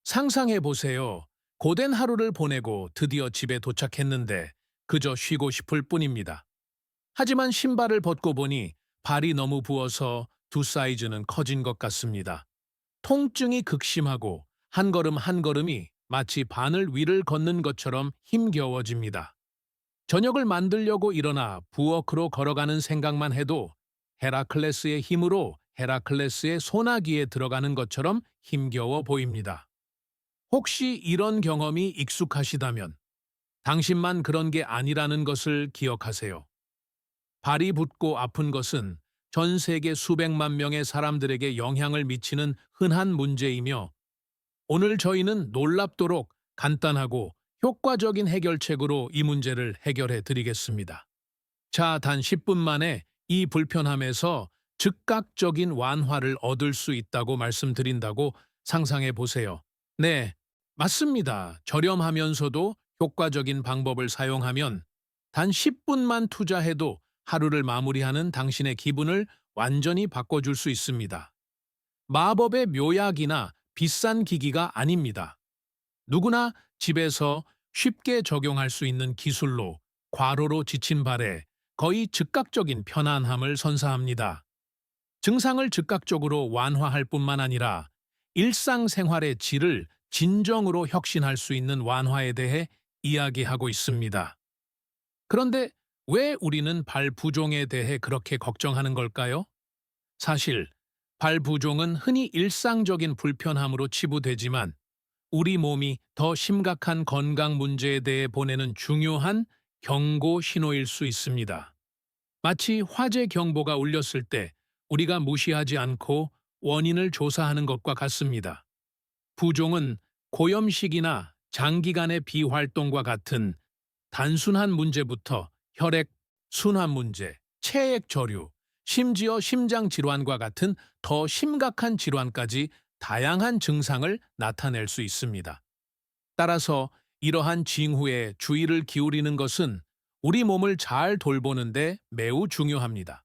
상상해 보세요. 고된 하루를 보내고 드디어 집에 도착했는데 그저 쉬고 싶을 뿐입니다. 하지만 신발을 벗고 보니 발이 너무 부어서 두 사이즈는 커진 것 같습니다. 통증이 극심하고 한 걸음 한 걸음이 마치 바늘 위를 걷는 것처럼 힘겨워집니다. 저녁을 만들려고 일어나 부엌으로 걸어가는 생각만 해도 헤라클레스의 힘으로 헤라클레스의 소나기에 들어가는 것처럼 힘겨워 보입니다. 혹시 이런 경험이 익숙하시다면 당신만 그런 게 아니라는 것을 기억하세요. 발이 붓고 아픈 것은 전 세계 수백만 명의 사람들에게 영향을 미치는 흔한 문제이며 오늘 저희는 놀랍도록 간단하고 효과적인 해결책으로 이 문제를 해결해 드리겠습니다. 자, 단 10분 만에 이 불편함에서 즉각적인 완화를 얻을 수 있다고 말씀드린다고 상상해 보세요. 네, 맞습니다. 저렴하면서도 효과적인 방법을 사용하면 단 10분만 투자해도 하루를 마무리하는 당신의 기분을 완전히 바꿔줄 수 있습니다. 마법의 묘약이나 비싼 기기가 아닙니다. 누구나 집에서 쉽게 적용할 수 있는 기술로 과로로 지친 발에 거의 즉각적인 편안함을 선사합니다. 증상을 즉각적으로 완화할 뿐만 아니라 일상생활의 질을 진정으로 혁신할 수 있는 완화에 대해 이야기하고 있습니다. 그런데 왜 우리는 발 부종에 대해 그렇게 걱정하는 걸까요? 사실 발 부종은 흔히 일상적인 불편함으로 치부되지만 우리 몸이 더 심각한 건강 문제에 대해 보내는 중요한 경고 신호일 수 있습니다. 마치 화재 경보가 울렸을 때 우리가 무시하지 않고 원인을 조사하는 것과 같습니다. 부종은 고염식이나 장기간의 비활동과 같은 단순한 문제부터 혈액 순환 문제, 체액 저류, 심지어 심장 질환과 같은 더 심각한 질환까지 다양한 증상을 나타낼 수 있습니다. 따라서 이러한 징후에 주의를 기울이는 것은 우리 몸을 잘 돌보는데 매우 중요합니다.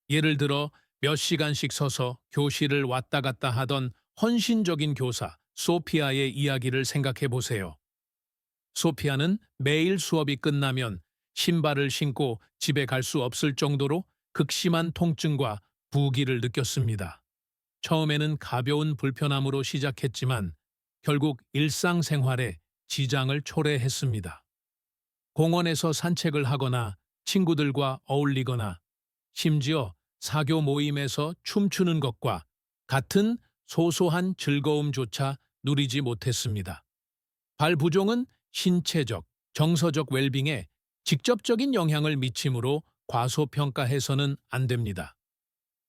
예를 들어 몇 시간씩 서서 교실을 왔다 갔다 하던 헌신적인 교사 소피아의 이야기를 생각해 보세요. 소피아는 매일 수업이 끝나면 신발을 신고 집에 갈 수 없을 정도로 극심한 통증과 부기를 느꼈습니다. 처음에는 가벼운 불편함으로 시작했지만 결국 일상생활에 지장을 초래했습니다. 공원에서 산책을 하거나 친구들과 어울리거나 심지어 사교 모임에서 춤추는 것과 같은 소소한 즐거움조차 누리지 못했습니다. 발부종은 신체적, 정서적 웰빙에 직접적인 영향을 미치므로 과소평가해서는 안 됩니다.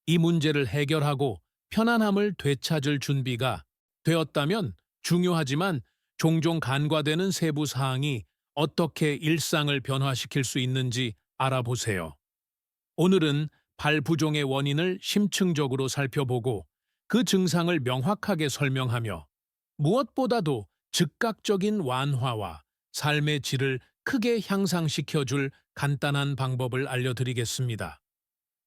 이 문제를 해결하고 편안함을 되찾을 준비가 되었다면 중요하지만 종종 간과되는 세부 사항이 어떻게 일상을 변화시킬 수 있는지 알아보세요. 오늘은 발부종의 원인을 심층적으로 살펴보고 그 증상을 명확하게 설명하며 무엇보다도 즉각적인 완화와 삶의 질을 크게 향상시켜줄 간단한 방법을 알려드리겠습니다.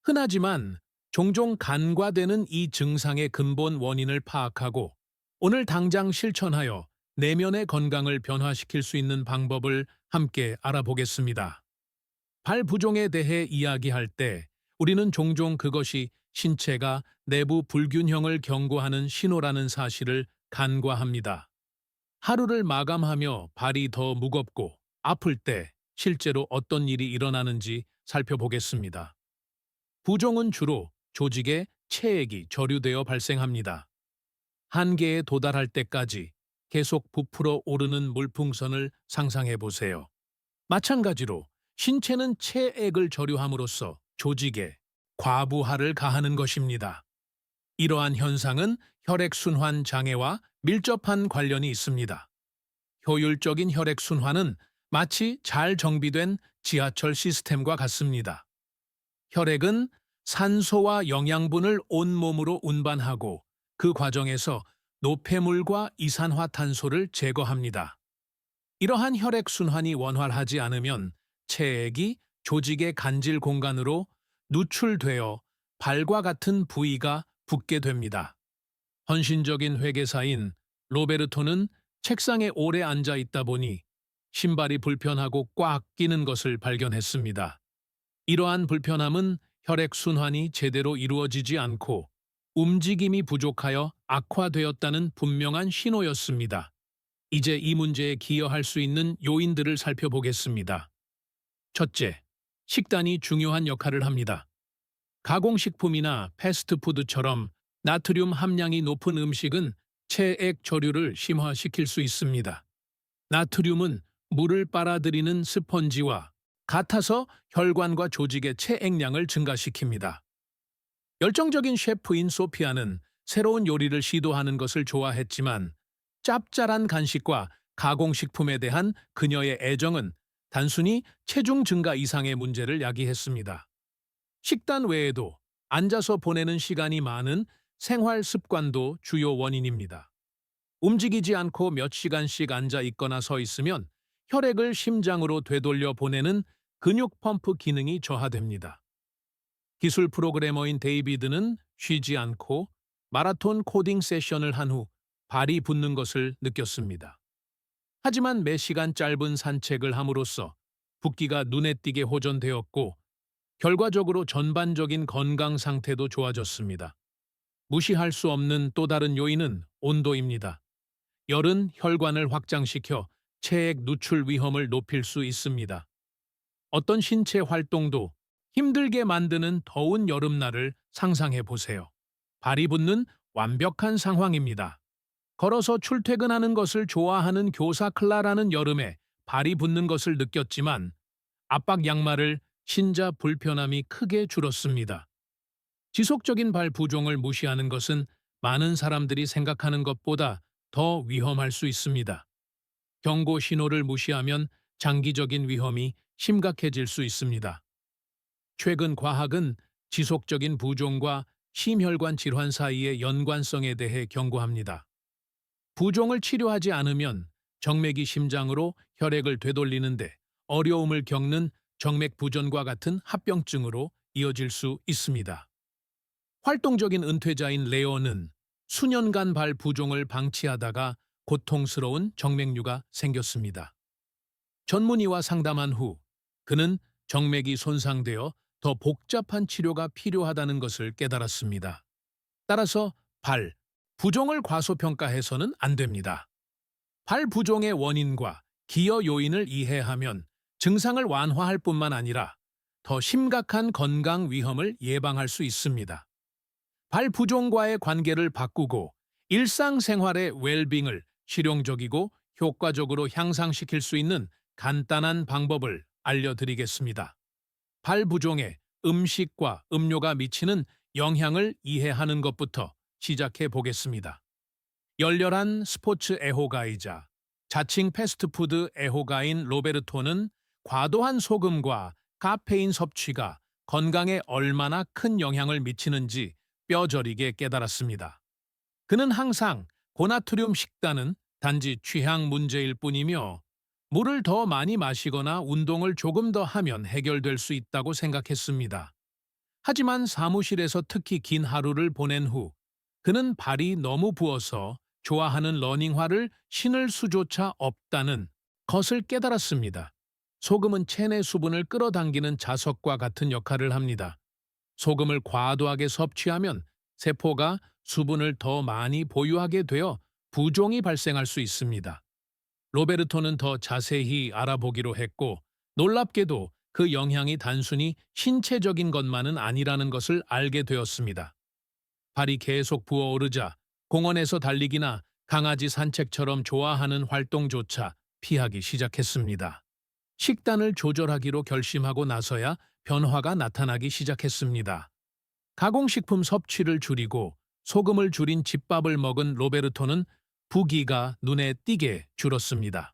흔하지만 종종 간과되는 이 증상의 근본 원인을 파악하고 오늘 당장 실천하여 내면의 건강을 변화시킬 수 있는 방법을 함께 알아보겠습니다. 발부종에 대해 이야기할 때 우리는 종종 그것이 신체가 내부 불균형을 경고하는 신호라는 사실을 간과합니다. 하루를 마감하며 발이 더 무겁고 아플 때 실제로 어떤 일이 일어나는지 살펴보겠습니다. 부종은 주로 조직에 체액이 저류되어 발생합니다. 한계에 도달할 때까지 계속 부풀어 오르는 물풍선을 상상해 보세요. 마찬가지로 신체는 체액을 저류함으로써 조직에 과부하를 가하는 것입니다. 이러한 현상은 혈액순환 장애와 밀접한 관련이 있습니다. 효율적인 혈액순환은 마치 잘 정비된 지하철 시스템과 같습니다. 혈액은 산소와 영양분을 온몸으로 운반하고 그 과정에서 노폐물과 이산화탄소를 제거합니다. 이러한 혈액순환이 원활하지 않으면 체액이 조직의 간질 공간으로 누출되어 발과 같은 부위가 붓게 됩니다. 헌신적인 회계사인 로베르토는 책상에 오래 앉아 있다 보니 신발이 불편하고 꽉 끼는 것을 발견했습니다. 이러한 불편함은 혈액순환이 제대로 이루어지지 않고 움직임이 부족하여 악화되었다는 분명한 신호였습니다. 이제 이 문제에 기여할 수 있는 요인들을 살펴보겠습니다. 첫째, 식단이 중요한 역할을 합니다. 가공식품이나 패스트푸드처럼 나트륨 함량이 높은 음식은 체액 저류를 심화시킬 수 있습니다. 나트륨은 물을 빨아들이는 스펀지와 같아서 혈관과 조직의 체액량을 증가시킵니다. 열정적인 셰프인 소피아는 새로운 요리를 시도하는 것을 좋아했지만 짭짤한 간식과 가공식품에 대한 그녀의 애정은 단순히 체중 증가 이상의 문제를 야기했습니다. 식단 외에도 앉아서 보내는 시간이 많은 생활 습관도 주요 원인입니다. 움직이지 않고 몇 시간씩 앉아 있거나 서 있으면 혈액을 심장으로 되돌려 보내는 근육 펌프 기능이 저하됩니다. 기술 프로그래머인 데이비드는 쉬지 않고 마라톤 코딩 세션을 한 후 발이 붓는 것을 느꼈습니다. 하지만 매 시간 짧은 산책을 함으로써 붓기가 눈에 띄게 호전되었고 결과적으로 전반적인 건강 상태도 좋아졌습니다. 무시할 수 없는 또 다른 요인은 온도입니다. 열은 혈관을 확장시켜 체액 누출 위험을 높일 수 있습니다. 어떤 신체 활동도 힘들게 만드는 더운 여름날을 상상해 보세요. 발이 붓는 완벽한 상황입니다. 걸어서 출퇴근하는 것을 좋아하는 교사 클라라는 여름에 발이 붓는 것을 느꼈지만 압박 양말을 신자 불편함이 크게 줄었습니다. 지속적인 발 부종을 무시하는 것은 많은 사람들이 생각하는 것보다 더 위험할 수 있습니다. 경고 신호를 무시하면 장기적인 위험이 심각해질 수 있습니다. 최근 과학은 지속적인 부종과 심혈관 질환 사이의 연관성에 대해 경고합니다. 부종을 치료하지 않으면 정맥이 심장으로 혈액을 되돌리는데 어려움을 겪는 정맥부전과 같은 합병증으로 이어질 수 있습니다. 활동적인 은퇴자인 레오는 수년간 발 부종을 방치하다가 고통스러운 정맥류가 생겼습니다. 전문의와 상담한 후 그는 정맥이 손상되어 더 복잡한 치료가 필요하다는 것을 깨달았습니다. 따라서 발 부종을 과소평가해서는 안 됩니다. 발 부종의 원인과 기여 요인을 이해하면 증상을 완화할 뿐만 아니라 더 심각한 건강 위험을 예방할 수 있습니다. 발 부종과의 관계를 바꾸고 일상생활의 웰빙을 실용적이고 효과적으로 향상시킬 수 있는 간단한 방법을 알려드리겠습니다. 발 부종에 음식과 음료가 미치는 영향을 이해하는 것부터 시작해 보겠습니다. 열렬한 스포츠 애호가이자 자칭 패스트푸드 애호가인 로베르토는 과도한 소금과 카페인 섭취가 건강에 얼마나 큰 영향을 미치는지 뼈저리게 깨달았습니다. 그는 항상 고나트륨 식단은 단지 취향 문제일 뿐이며 물을 더 많이 마시거나 운동을 조금 더 하면 해결될 수 있다고 생각했습니다. 하지만 사무실에서 특히 긴 하루를 보낸 후 그는 발이 너무 부어서 좋아하는 러닝화를 신을 수조차 없다는 것을 깨달았습니다. 소금은 체내 수분을 끌어당기는 자석과 같은 역할을 합니다. 소금을 과도하게 섭취하면 세포가 수분을 더 많이 보유하게 되어 부종이 발생할 수 있습니다. 로베르토는 더 자세히 알아보기로 했고 놀랍게도 그 영향이 단순히 신체적인 것만은 아니라는 것을 알게 되었습니다. 발이 계속 부어오르자 공원에서 달리기나 강아지 산책처럼 좋아하는 활동조차 피하기 시작했습니다. 식단을 조절하기로 결심하고 나서야 변화가 나타나기 시작했습니다. 가공식품 섭취를 줄이고 소금을 줄인 집밥을 먹은 로베르토는 부기가 눈에 띄게 줄었습니다.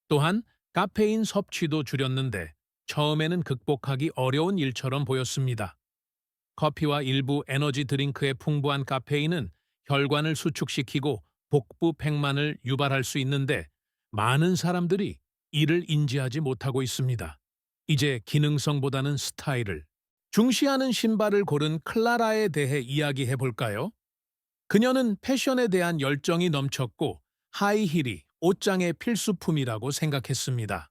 또한 카페인 섭취도 줄였는데 처음에는 극복하기 어려운 일처럼 보였습니다. 커피와 일부 에너지 드링크의 풍부한 카페인은 혈관을 수축시키고 복부 팽만을 유발할 수 있는데 많은 사람들이 이를 인지하지 못하고 있습니다. 이제 기능성보다는 스타일을 중시하는 신발을 고른 클라라에 대해 이야기해 볼까요? 그녀는 패션에 대한 열정이 넘쳤고 하이힐이 옷장의 필수품이라고 생각했습니다.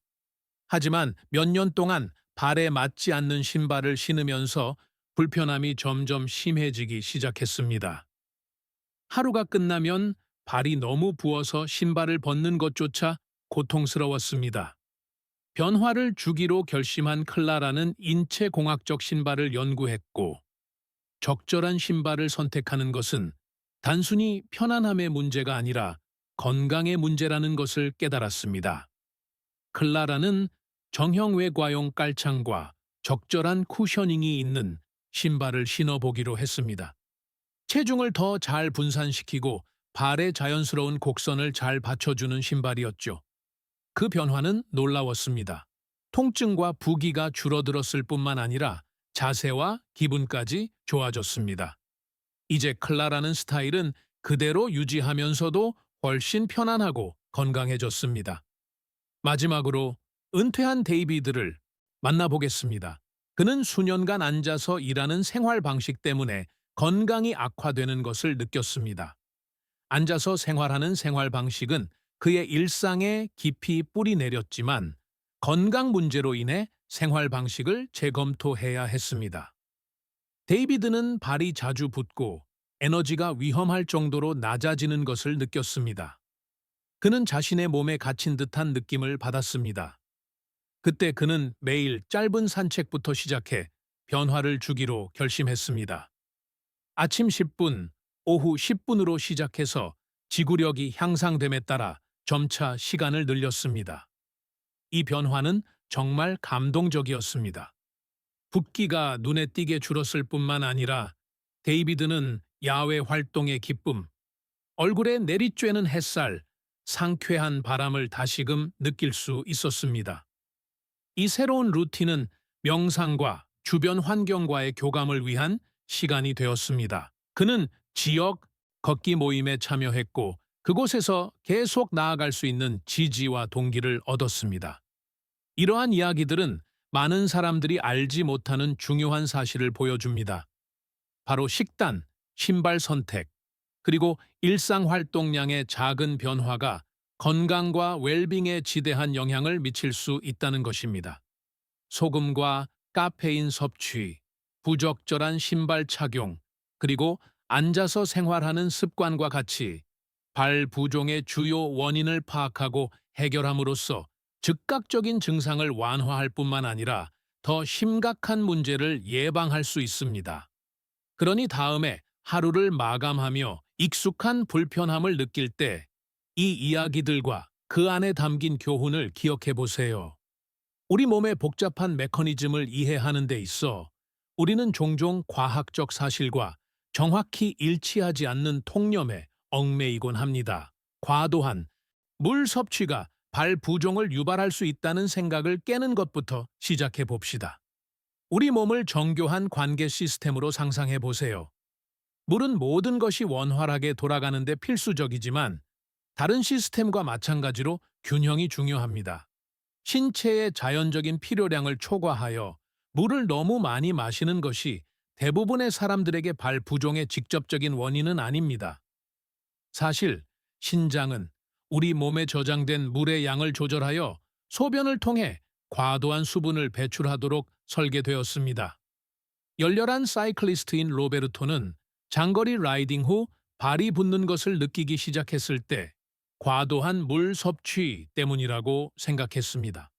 하지만 몇 년 동안 발에 맞지 않는 신발을 신으면서 불편함이 점점 심해지기 시작했습니다. 하루가 끝나면 발이 너무 부어서 신발을 벗는 것조차 고통스러웠습니다. 변화를 주기로 결심한 클라라는 인체공학적 신발을 연구했고, 적절한 신발을 선택하는 것은 단순히 편안함의 문제가 아니라 건강의 문제라는 것을 깨달았습니다. 클라라는 정형외과용 깔창과 적절한 쿠셔닝이 있는 신발을 신어보기로 했습니다. 체중을 더 잘 분산시키고 발의 자연스러운 곡선을 잘 받쳐주는 신발이었죠. 그 변화는 놀라웠습니다. 통증과 부기가 줄어들었을 뿐만 아니라 자세와 기분까지 좋아졌습니다. 이제 클라라는 스타일은 그대로 유지하면서도 훨씬 편안하고 건강해졌습니다. 마지막으로 은퇴한 데이비드를 만나보겠습니다. 그는 수년간 앉아서 일하는 생활 방식 때문에 건강이 악화되는 것을 느꼈습니다. 앉아서 생활하는 생활 방식은 그의 일상에 깊이 뿌리 내렸지만 건강 문제로 인해 생활 방식을 재검토해야 했습니다. 데이비드는 발이 자주 붓고 에너지가 위험할 정도로 낮아지는 것을 느꼈습니다. 그는 자신의 몸에 갇힌 듯한 느낌을 받았습니다. 그때 그는 매일 짧은 산책부터 시작해 변화를 주기로 결심했습니다. 아침 10분, 오후 10분으로 시작해서 지구력이 향상됨에 따라 점차 시간을 늘렸습니다. 이 변화는 정말 감동적이었습니다. 붓기가 눈에 띄게 줄었을 뿐만 아니라 데이비드는 야외 활동의 기쁨, 얼굴에 내리쬐는 햇살, 상쾌한 바람을 다시금 느낄 수 있었습니다. 이 새로운 루틴은 명상과 주변 환경과의 교감을 위한 시간이 되었습니다. 그는 지역 걷기 모임에 참여했고 그곳에서 계속 나아갈 수 있는 지지와 동기를 얻었습니다. 이러한 이야기들은 많은 사람들이 알지 못하는 중요한 사실을 보여줍니다. 바로 식단, 신발 선택, 그리고 일상 활동량의 작은 변화가 건강과 웰빙에 지대한 영향을 미칠 수 있다는 것입니다. 소금과 카페인 섭취, 부적절한 신발 착용, 그리고 앉아서 생활하는 습관과 같이 발 부종의 주요 원인을 파악하고 해결함으로써 즉각적인 증상을 완화할 뿐만 아니라 더 심각한 문제를 예방할 수 있습니다. 그러니 다음에 하루를 마감하며 익숙한 불편함을 느낄 때 이 이야기들과 그 안에 담긴 교훈을 기억해 보세요. 우리 몸의 복잡한 메커니즘을 이해하는 데 있어 우리는 종종 과학적 사실과 정확히 일치하지 않는 통념에 얽매이곤 합니다. 과도한 물 섭취가 발 부종을 유발할 수 있다는 생각을 깨는 것부터 시작해 봅시다. 우리 몸을 정교한 관계 시스템으로 상상해 보세요. 물은 모든 것이 원활하게 돌아가는 데 필수적이지만 다른 시스템과 마찬가지로 균형이 중요합니다. 신체의 자연적인 필요량을 초과하여 물을 너무 많이 마시는 것이 대부분의 사람들에게 발 부종의 직접적인 원인은 아닙니다. 사실 신장은 우리 몸에 저장된 물의 양을 조절하여 소변을 통해 과도한 수분을 배출하도록 설계되었습니다. 열렬한 사이클리스트인 로베르토는 장거리 라이딩 후 발이 붓는 것을 느끼기 시작했을 때 과도한 물 섭취 때문이라고 생각했습니다.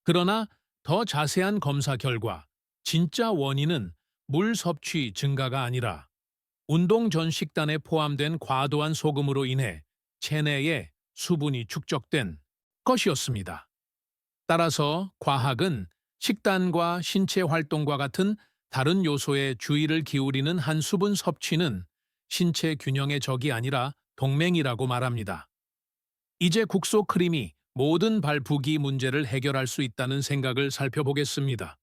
그러나 더 자세한 검사 결과 진짜 원인은 물 섭취 증가가 아니라 운동 전 식단에 포함된 과도한 소금으로 인해 체내에 수분이 축적된 것이었습니다. 따라서 과학은 식단과 신체 활동과 같은 다른 요소에 주의를 기울이는 한 수분 섭취는 신체 균형의 적이 아니라 동맹이라고 말합니다. 이제 국소 크림이 모든 발부기 문제를 해결할 수 있다는 생각을 살펴보겠습니다.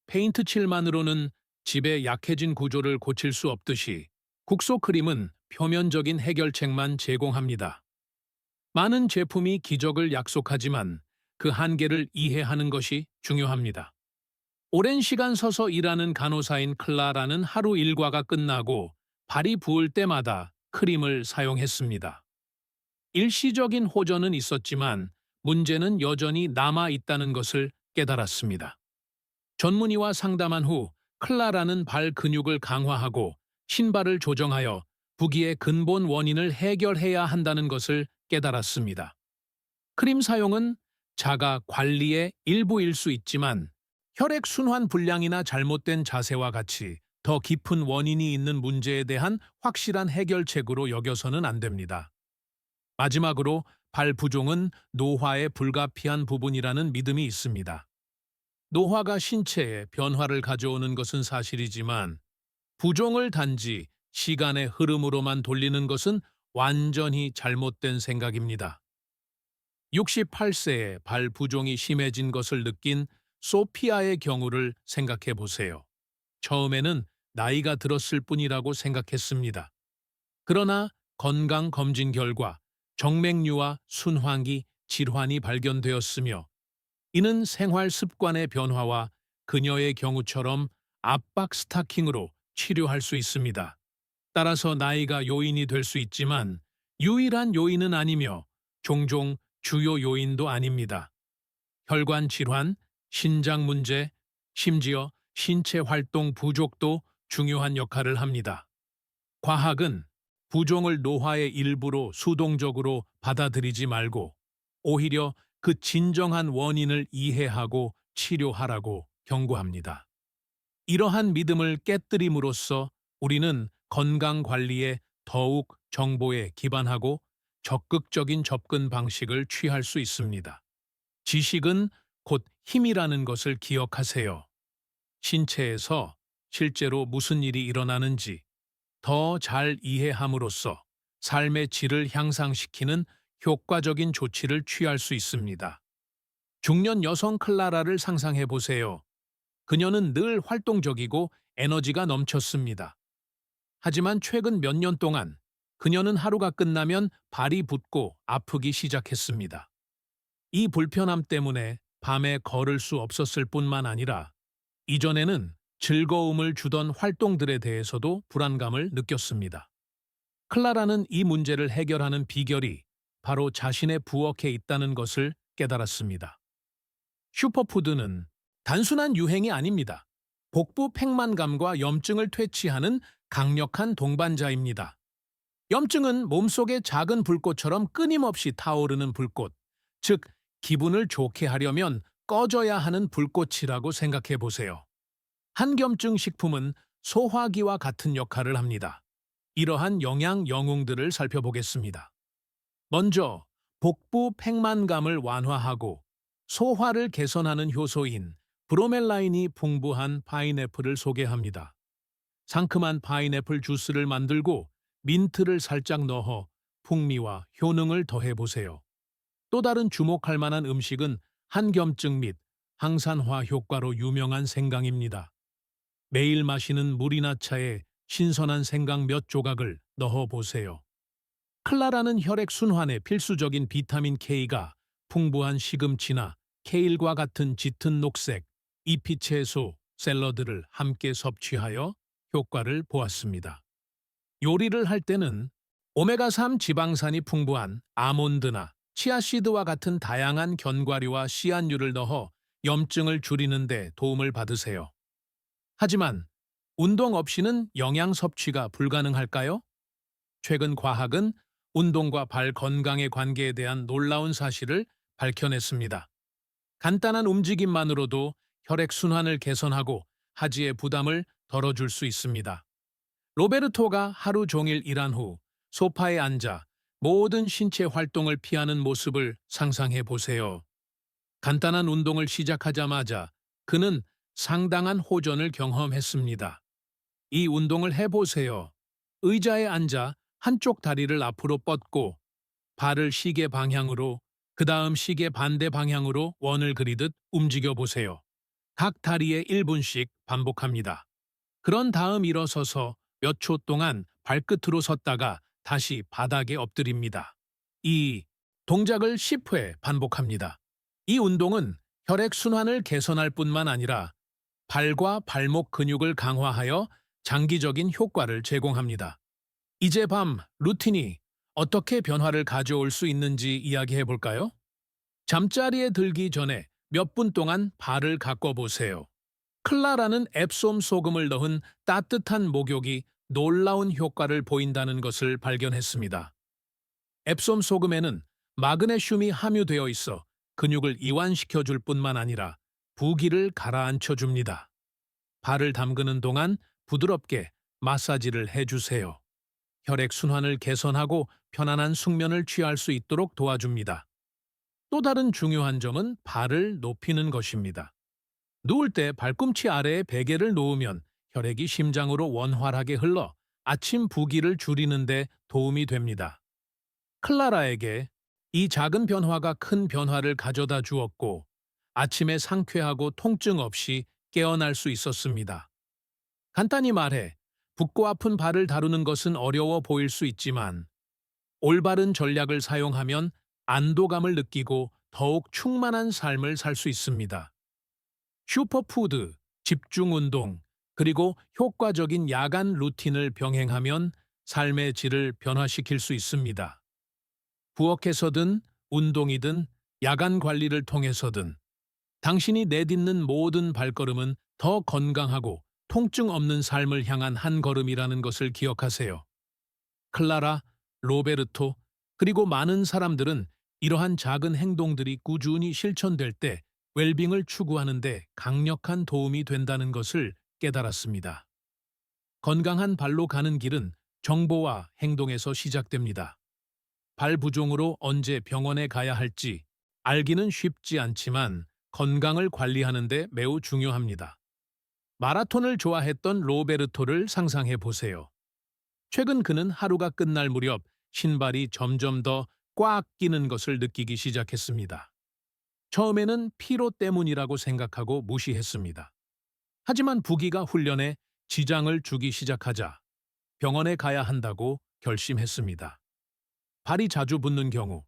페인트 칠만으로는 집의 약해진 구조를 고칠 수 없듯이 국소 크림은 표면적인 해결책만 제공합니다. 많은 제품이 기적을 약속하지만 그 한계를 이해하는 것이 중요합니다. 오랜 시간 서서 일하는 간호사인 클라라는 하루 일과가 끝나고 발이 부을 때마다 크림을 사용했습니다. 일시적인 호전은 있었지만 문제는 여전히 남아 있다는 것을 깨달았습니다. 전문의와 상담한 후 클라라는 발 근육을 강화하고 신발을 조정하여 부기의 근본 원인을 해결해야 한다는 것을 깨달았습니다. 크림 사용은 자가 관리의 일부일 수 있지만 혈액순환 불량이나 잘못된 자세와 같이 더 깊은 원인이 있는 문제에 대한 확실한 해결책으로 여겨서는 안 됩니다. 마지막으로 발부종은 노화의 불가피한 부분이라는 믿음이 있습니다. 노화가 신체에 변화를 가져오는 것은 사실이지만 부종을 단지 시간의 흐름으로만 돌리는 것은 완전히 잘못된 생각입니다. 68세에 발부종이 심해진 것을 느낀 소피아의 경우를 생각해 보세요. 처음에는 나이가 들었을 뿐이라고 생각했습니다. 그러나 건강검진 결과 정맥류와 순환기 질환이 발견되었으며 이는 생활 습관의 변화와 그녀의 경우처럼 압박 스타킹으로 치료할 수 있습니다. 따라서 나이가 요인이 될 수 있지만 유일한 요인은 아니며 종종 주요 요인도 아닙니다. 혈관 질환, 신장 문제, 심지어 신체 활동 부족도 중요한 역할을 합니다. 과학은 부종을 노화의 일부로 수동적으로 받아들이지 말고 오히려 그 진정한 원인을 이해하고 치료하라고 경고합니다. 이러한 믿음을 깨뜨림으로써 우리는 건강관리에 더욱 정보에 기반하고 적극적인 접근 방식을 취할 수 있습니다. 지식은 곧 힘이라는 것을 기억하세요. 신체에서 실제로 무슨 일이 일어나는지 더 잘 이해함으로써 삶의 질을 향상시키는 효과적인 조치를 취할 수 있습니다. 중년 여성 클라라를 상상해 보세요. 그녀는 늘 활동적이고 에너지가 넘쳤습니다. 하지만 최근 몇 년 동안 그녀는 하루가 끝나면 발이 붓고 아프기 시작했습니다. 이 불편함 때문에 밤에 걸을 수 없었을 뿐만 아니라 이전에는 즐거움을 주던 활동들에 대해서도 불안감을 느꼈습니다. 클라라는 이 문제를 해결하는 비결이 바로 자신의 부엌에 있다는 것을 깨달았습니다. 슈퍼푸드는 단순한 유행이 아닙니다. 복부 팽만감과 염증을 퇴치하는 강력한 동반자입니다. 염증은 몸속의 작은 불꽃처럼 끊임없이 타오르는 불꽃, 즉 기분을 좋게 하려면 꺼져야 하는 불꽃이라고 생각해 보세요. 한겸증 식품은 소화기와 같은 역할을 합니다. 이러한 영양 영웅들을 살펴보겠습니다. 먼저 복부 팽만감을 완화하고 소화를 개선하는 효소인 브로멜라인이 풍부한 파인애플을 소개합니다. 상큼한 파인애플 주스를 만들고 민트를 살짝 넣어 풍미와 효능을 더해보세요. 또 다른 주목할 만한 음식은 한겸증 및 항산화 효과로 유명한 생강입니다. 매일 마시는 물이나 차에 신선한 생강 몇 조각을 넣어보세요. 클라라는 혈액순환에 필수적인 비타민 K가 풍부한 시금치나 케일과 같은 짙은 녹색, 잎이채소, 샐러드를 함께 섭취하여 효과를 보았습니다. 요리를 할 때는 오메가3 지방산이 풍부한 아몬드나 치아씨드와 같은 다양한 견과류와 씨앗류를 넣어 염증을 줄이는 데 도움을 받으세요. 하지만 운동 없이는 영양 섭취가 불가능할까요? 최근 과학은 운동과 발 건강의 관계에 대한 놀라운 사실을 밝혀냈습니다. 간단한 움직임만으로도 혈액순환을 개선하고 하지의 부담을 덜어줄 수 있습니다. 로베르토가 하루 종일 일한 후 소파에 앉아 모든 신체 활동을 피하는 모습을 상상해 보세요. 간단한 운동을 시작하자마자 그는 상당한 호전을 경험했습니다. 이 운동을 해보세요. 의자에 앉아 한쪽 다리를 앞으로 뻗고 발을 시계 방향으로 그 다음 시계 반대 방향으로 원을 그리듯 움직여 보세요. 각 다리에 1분씩 반복합니다. 그런 다음 일어서서 몇 초 동안 발끝으로 섰다가 다시 바닥에 엎드립니다. 이 동작을 10회 반복합니다. 이 운동은 혈액순환을 개선할 뿐만 아니라 발과 발목 근육을 강화하여 장기적인 효과를 제공합니다. 이제 밤 루틴이 어떻게 변화를 가져올 수 있는지 이야기해 볼까요? 잠자리에 들기 전에 몇 분 동안 발을 가꿔 보세요. 클라라는 앱솜 소금을 넣은 따뜻한 목욕이 놀라운 효과를 보인다는 것을 발견했습니다. 앱솜 소금에는 마그네슘이 함유되어 있어 근육을 이완시켜 줄 뿐만 아니라 부기를 가라앉혀 줍니다. 발을 담그는 동안 부드럽게 마사지를 해주세요. 혈액순환을 개선하고 편안한 숙면을 취할 수 있도록 도와줍니다. 또 다른 중요한 점은 발을 높이는 것입니다. 누울 때 발꿈치 아래에 베개를 놓으면 혈액이 심장으로 원활하게 흘러 아침 부기를 줄이는 데 도움이 됩니다. 클라라에게 이 작은 변화가 큰 변화를 가져다 주었고 아침에 상쾌하고 통증 없이 깨어날 수 있었습니다. 간단히 말해 붓고 아픈 발을 다루는 것은 어려워 보일 수 있지만 올바른 전략을 사용하면 안도감을 느끼고 더욱 충만한 삶을 살 수 있습니다. 슈퍼푸드, 집중 운동, 그리고 효과적인 야간 루틴을 병행하면 삶의 질을 변화시킬 수 있습니다. 부엌에서든 운동이든 야간 관리를 통해서든 당신이 내딛는 모든 발걸음은 더 건강하고 통증 없는 삶을 향한 한 걸음이라는 것을 기억하세요. 클라라, 로베르토, 그리고 많은 사람들은 이러한 작은 행동들이 꾸준히 실천될 때 웰빙을 추구하는 데 강력한 도움이 된다는 것을 깨달았습니다. 건강한 발로 가는 길은 정보와 행동에서 시작됩니다. 발 부종으로 언제 병원에 가야 할지 알기는 쉽지 않지만 건강을 관리하는 데 매우 중요합니다. 마라톤을 좋아했던 로베르토를 상상해 보세요. 최근 그는 하루가 끝날 무렵 신발이 점점 더 꽉 끼는 것을 느끼기 시작했습니다. 처음에는 피로 때문이라고 생각하고 무시했습니다. 하지만 부기가 훈련에 지장을 주기 시작하자 병원에 가야 한다고 결심했습니다. 발이 자주 붓는 경우,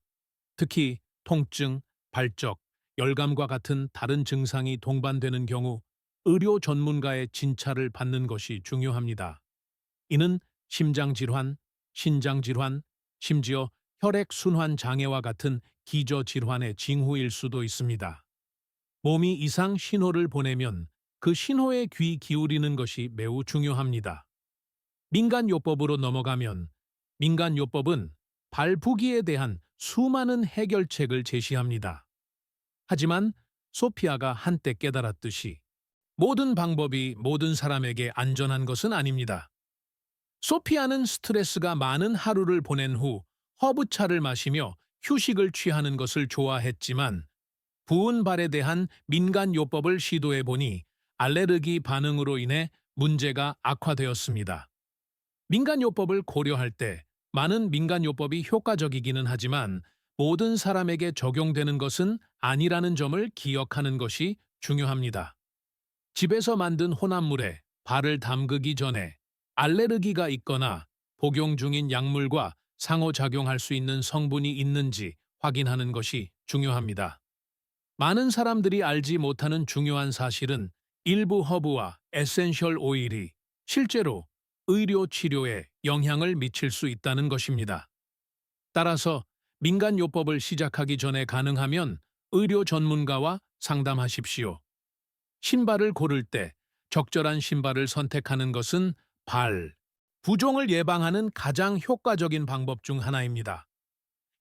특히 통증, 발적, 열감과 같은 다른 증상이 동반되는 경우 의료 전문가의 진찰을 받는 것이 중요합니다. 이는 심장질환, 신장질환, 심지어 혈액순환 장애와 같은 기저질환의 징후일 수도 있습니다. 몸이 이상 신호를 보내면 그 신호에 귀 기울이는 것이 매우 중요합니다. 민간요법으로 넘어가면 민간요법은 발부기에 대한 수많은 해결책을 제시합니다. 하지만 소피아가 한때 깨달았듯이 모든 방법이 모든 사람에게 안전한 것은 아닙니다. 소피아는 스트레스가 많은 하루를 보낸 후 허브차를 마시며 휴식을 취하는 것을 좋아했지만 부은 발에 대한 민간요법을 시도해보니 알레르기 반응으로 인해 문제가 악화되었습니다. 민간요법을 고려할 때 많은 민간요법이 효과적이기는 하지만 모든 사람에게 적용되는 것은 아니라는 점을 기억하는 것이 중요합니다. 집에서 만든 혼합물에 발을 담그기 전에 알레르기가 있거나 복용 중인 약물과 상호작용할 수 있는 성분이 있는지 확인하는 것이 중요합니다. 많은 사람들이 알지 못하는 중요한 사실은 일부 허브와 에센셜 오일이 실제로 의료 치료에 영향을 미칠 수 있다는 것입니다. 따라서 민간요법을 시작하기 전에 가능하면 의료 전문가와 상담하십시오. 신발을 고를 때 적절한 신발을 선택하는 것은 발 부종을 예방하는 가장 효과적인 방법 중 하나입니다.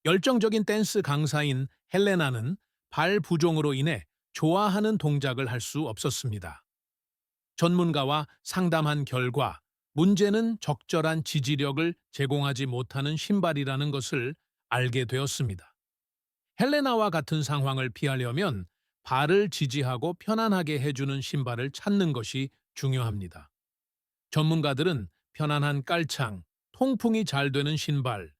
열정적인 댄스 강사인 헬레나는 발 부종으로 인해 좋아하는 동작을 할 수 없었습니다. 전문가와 상담한 결과 문제는 적절한 지지력을 제공하지 못하는 신발이라는 것을 알게 되었습니다. 헬레나와 같은 상황을 피하려면 발을 지지하고 편안하게 해주는 신발을 찾는 것이 중요합니다. 전문가들은 편안한 깔창, 통풍이 잘 되는 신발,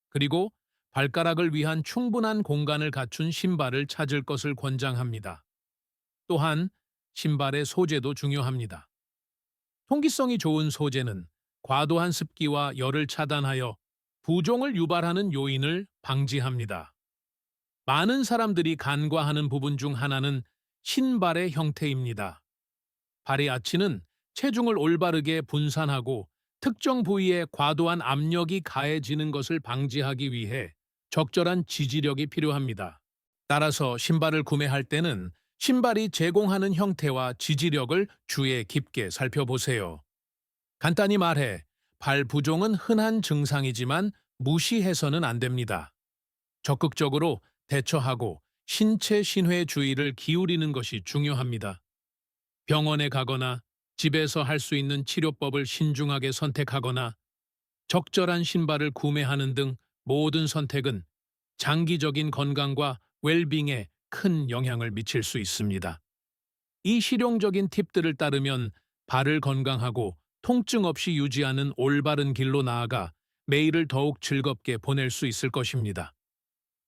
그리고 발가락을 위한 충분한 공간을 갖춘 신발을 찾을 것을 권장합니다. 또한 신발의 소재도 중요합니다. 통기성이 좋은 소재는 과도한 습기와 열을 차단하여 부종을 유발하는 요인을 방지합니다. 많은 사람들이 간과하는 부분 중 하나는 신발의 형태입니다. 발의 아치는 체중을 올바르게 분산하고 특정 부위에 과도한 압력이 가해지는 것을 방지하기 위해 적절한 지지력이 필요합니다. 따라서 신발을 구매할 때는 신발이 제공하는 형태와 지지력을 주의 깊게 살펴보세요. 간단히 말해, 발 부종은 흔한 증상이지만 무시해서는 안 됩니다. 적극적으로 대처하고 신체 신회에 주의를 기울이는 것이 중요합니다. 병원에 가거나 집에서 할 수 있는 치료법을 신중하게 선택하거나 적절한 신발을 구매하는 등 모든 선택은 장기적인 건강과 웰빙에 큰 영향을 미칠 수 있습니다. 이 실용적인 팁들을 따르면 발을 건강하고 통증 없이 유지하는 올바른 길로 나아가 매일을 더욱 즐겁게 보낼 수 있을 것입니다.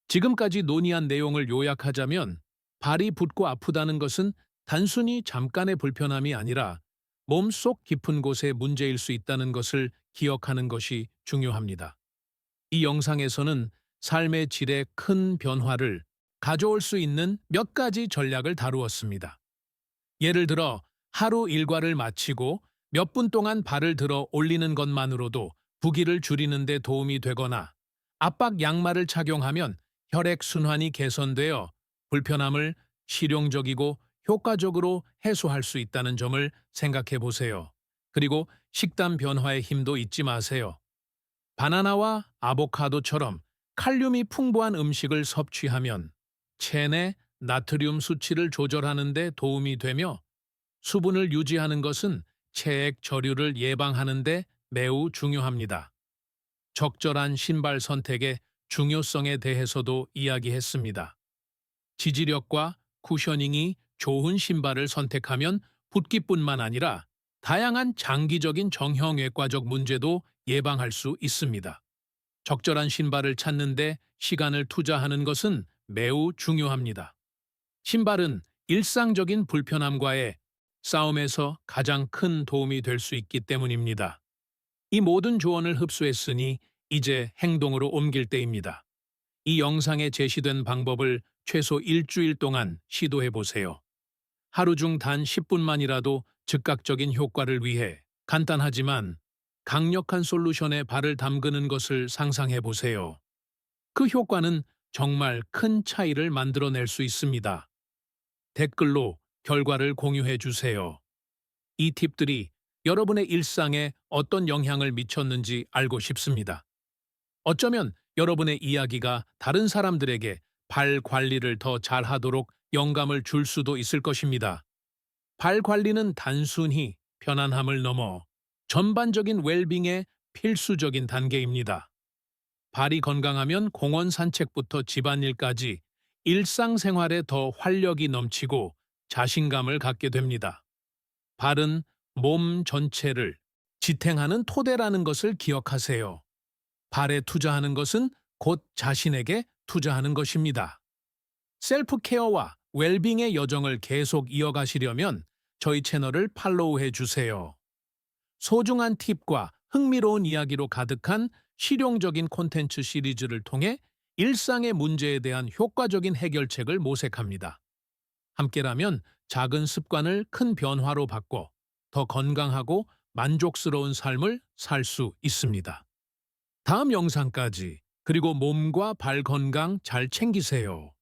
지금까지 논의한 내용을 요약하자면 발이 붓고 아프다는 것은 단순히 잠깐의 불편함이 아니라 몸속 깊은 곳의 문제일 수 있다는 것을 기억하는 것이 중요합니다. 이 영상에서는 삶의 질에 큰 변화를 가져올 수 있는 몇 가지 전략을 다루었습니다. 예를 들어 하루 일과를 마치고 몇 분 동안 발을 들어 올리는 것만으로도 부기를 줄이는 데 도움이 되거나 압박 양말을 착용하면 혈액순환이 개선되어 불편함을 실용적이고 효과적으로 해소할 수 있다는 점을 생각해 보세요. 그리고 식단 변화의 힘도 잊지 마세요. 바나나와 아보카도처럼 칼륨이 풍부한 음식을 섭취하면 체내 나트륨 수치를 조절하는 데 도움이 되며 수분을 유지하는 것은 체액 저류를 예방하는 데 매우 중요합니다. 적절한 신발 선택의 중요성에 대해서도 이야기했습니다. 지지력과 쿠셔닝이 좋은 신발을 선택하면 붓기뿐만 아니라 다양한 장기적인 정형외과적 문제도 예방할 수 있습니다. 적절한 신발을 찾는데 시간을 투자하는 것은 매우 중요합니다. 신발은 일상적인 불편함과의 싸움에서 가장 큰 도움이 될 수 있기 때문입니다. 이 모든 조언을 흡수했으니 이제 행동으로 옮길 때입니다. 이 영상에 제시된 방법을 최소 일주일 동안 시도해 보세요. 하루 중 단 10분만이라도 즉각적인 효과를 위해 간단하지만 강력한 솔루션에 발을 담그는 것을 상상해 보세요. 그 효과는 정말 큰 차이를 만들어낼 수 있습니다. 댓글로 결과를 공유해 주세요. 이 팁들이 여러분의 일상에 어떤 영향을 미쳤는지 알고 싶습니다. 어쩌면 여러분의 이야기가 다른 사람들에게 발 관리를 더 잘하도록 영감을 줄 수도 있을 것입니다. 발 관리는 단순히 편안함을 넘어 전반적인 웰빙의 필수적인 단계입니다. 발이 건강하면 공원 산책부터 집안일까지 일상생활에 더 활력이 넘치고 자신감을 갖게 됩니다. 발은 몸 전체를 지탱하는 토대라는 것을 기억하세요. 발에 투자하는 것은 곧 자신에게 투자하는 것입니다. 셀프 케어와 웰빙의 여정을 계속 이어가시려면 저희 채널을 팔로우해 주세요. 소중한 팁과 흥미로운 이야기로 가득한 실용적인 콘텐츠 시리즈를 통해 일상의 문제에 대한 효과적인 해결책을 모색합니다. 함께라면 작은 습관을 큰 변화로 바꿔 더 건강하고 만족스러운 삶을 살 수 있습니다. 다음 영상까지 그리고 몸과 발 건강 잘 챙기세요.